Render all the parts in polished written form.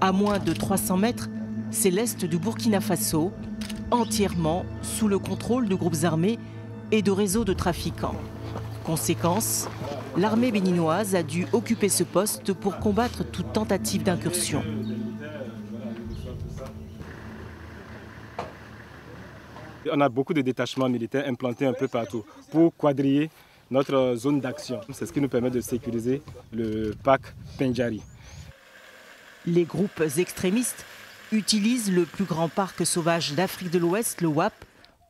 À moins de 300 mètres, c'est l'est du Burkina Faso, entièrement sous le contrôle de groupes armés et de réseaux de trafiquants. Conséquence, l'armée béninoise a dû occuper ce poste pour combattre toute tentative d'incursion. On a beaucoup de détachements militaires implantés un peu partout pour quadriller notre zone d'action. C'est ce qui nous permet de sécuriser le parc Pendjari. Les groupes extrémistes utilisent le plus grand parc sauvage d'Afrique de l'Ouest, le WAP,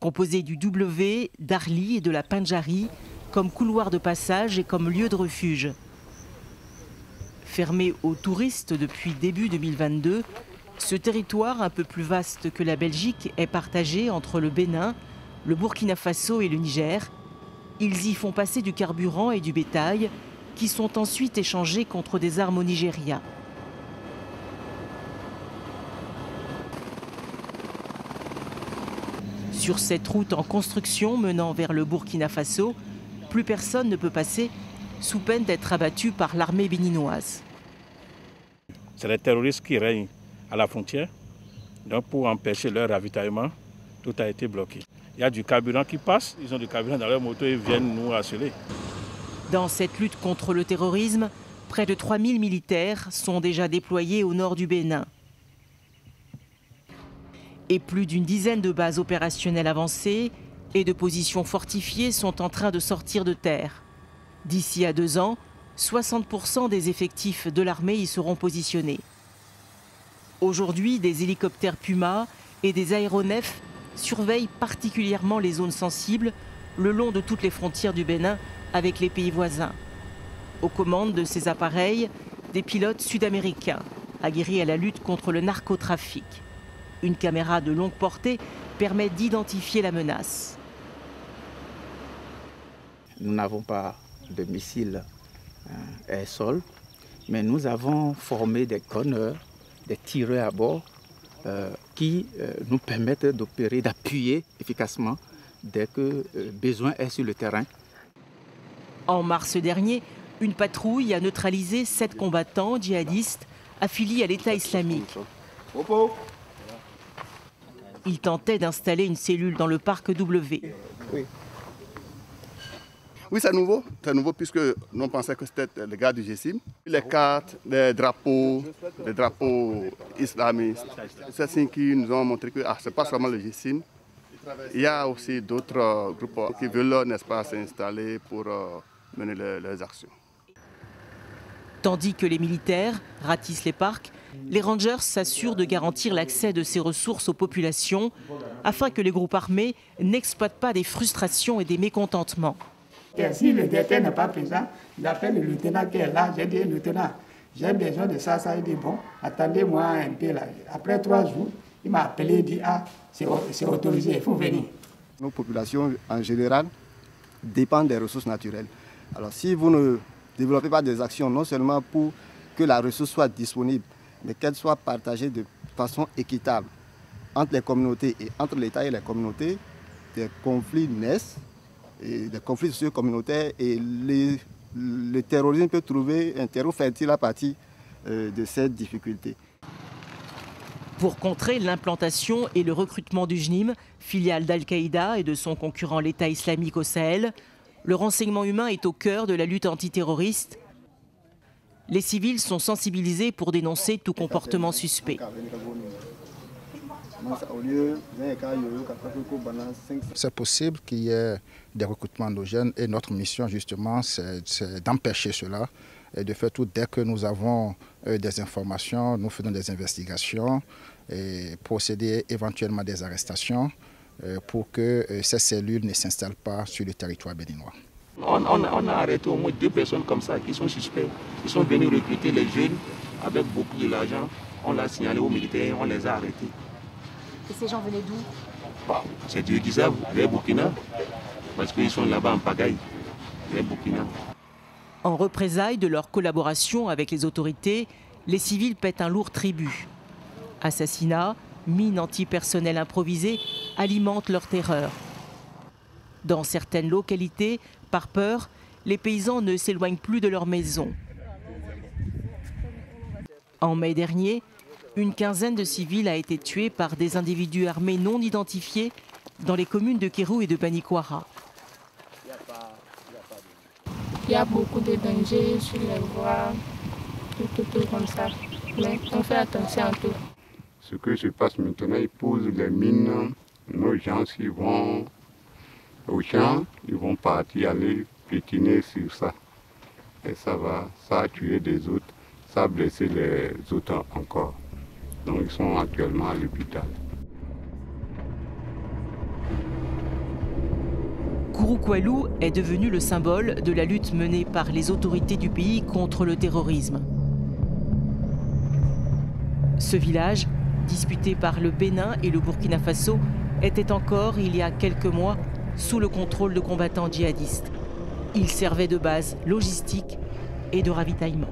composé du W, d'Arli et de la Pendjari, comme couloir de passage et comme lieu de refuge. Fermé aux touristes depuis début 2022, ce territoire un peu plus vaste que la Belgique est partagé entre le Bénin, le Burkina Faso et le Niger. Ils y font passer du carburant et du bétail qui sont ensuite échangés contre des armes au Nigeria. Sur cette route en construction menant vers le Burkina Faso, plus personne ne peut passer sous peine d'être abattu par l'armée béninoise. C'est les terroristes qui règnent à la frontière. Donc pour empêcher leur ravitaillement, tout a été bloqué. Il y a du carburant qui passe, ils ont du carburant dans leur moto et viennent nous harceler. Dans cette lutte contre le terrorisme, près de 3000 militaires sont déjà déployés au nord du Bénin. Et plus d'une dizaine de bases opérationnelles avancées et de positions fortifiées sont en train de sortir de terre. D'ici à 2 ans, 60% des effectifs de l'armée y seront positionnés. Aujourd'hui, des hélicoptères Puma et des aéronefs surveillent particulièrement les zones sensibles le long de toutes les frontières du Bénin avec les pays voisins. Aux commandes de ces appareils, des pilotes sud-américains aguerris à la lutte contre le narcotrafic. Une caméra de longue portée permet d'identifier la menace. Nous n'avons pas de missiles air-sol, mais nous avons formé des gunners, des tireurs à bord, qui nous permettent d'opérer, d'appuyer efficacement dès que besoin est sur le terrain. En mars dernier, une patrouille a neutralisé 7 combattants djihadistes affiliés à l'État islamique. Ils tentaient d'installer une cellule dans le parc W. Oui, c'est nouveau puisque nous pensions que c'était les gars du GSIM. Les cartes, les drapeaux islamistes, c'est ce qui nous ont montré que ce n'est pas seulement le GSIM. Il y a aussi d'autres groupes qui veulent, n'est-ce pas, s'installer pour mener leurs actions. Tandis que les militaires ratissent les parcs, les rangers s'assurent de garantir l'accès de ces ressources aux populations afin que les groupes armés n'exploitent pas des frustrations et des mécontentements. Si le directeur n'est pas présent, il appelle le lieutenant qui est là. J'ai dit, lieutenant, j'ai besoin de ça. Il dit, bon, attendez-moi un peu là. Après 3 jours, il m'a appelé et dit, ah, c'est autorisé, il faut venir. Nos populations, en général, dépendent des ressources naturelles. Alors, si vous ne développez pas des actions, non seulement pour que la ressource soit disponible, mais qu'elle soit partagée de façon équitable entre les communautés et entre l'État et les communautés, des conflits naissent, et des conflits socio-communautaires, et le terrorisme peut trouver un terreau fertile à partir de cette difficulté. Pour contrer l'implantation et le recrutement du JNIM, filiale d'Al-Qaïda et de son concurrent l'État islamique au Sahel, le renseignement humain est au cœur de la lutte antiterroriste. Les civils sont sensibilisés pour dénoncer tout comportement suspect. C'est possible qu'il y ait des recrutements de jeunes et notre mission justement c'est d'empêcher cela et de faire tout dès que nous avons des informations, nous faisons des investigations et procéder éventuellement à des arrestations pour que ces cellules ne s'installent pas sur le territoire béninois. On a arrêté au moins 2 personnes comme ça qui sont suspects. Ils sont venus recruter les jeunes avec beaucoup de l'argent. On l'a signalé aux militaires, on les a arrêtés. Et ces gens venaient d'où? C'est du Guisav, les Burkina, parce qu'ils sont là-bas en pagaille, les Burkina. En représailles de leur collaboration avec les autorités, les civils paient un lourd tribut. Assassinats, mines antipersonnelles improvisées alimentent leur terreur. Dans certaines localités, par peur, les paysans ne s'éloignent plus de leur maison. En mai dernier, Une quinzaine de civils a été tuée par des individus armés non identifiés dans les communes de Kéru et de Banikwara. Il y a beaucoup de dangers sur les voies, tout comme ça. Mais on fait attention à tout. Ce que se passe maintenant, ils posent les mines. Nos gens qui vont au champ, ils vont partir aller piétiner sur ça. Et ça a tué des autres, ça a blessé les autres encore. Donc ils sont actuellement à l'hôpital. Kouroukoulou est devenu le symbole de la lutte menée par les autorités du pays contre le terrorisme. Ce village, disputé par le Bénin et le Burkina Faso, était encore, il y a quelques mois, sous le contrôle de combattants djihadistes. Il servait de base logistique et de ravitaillement.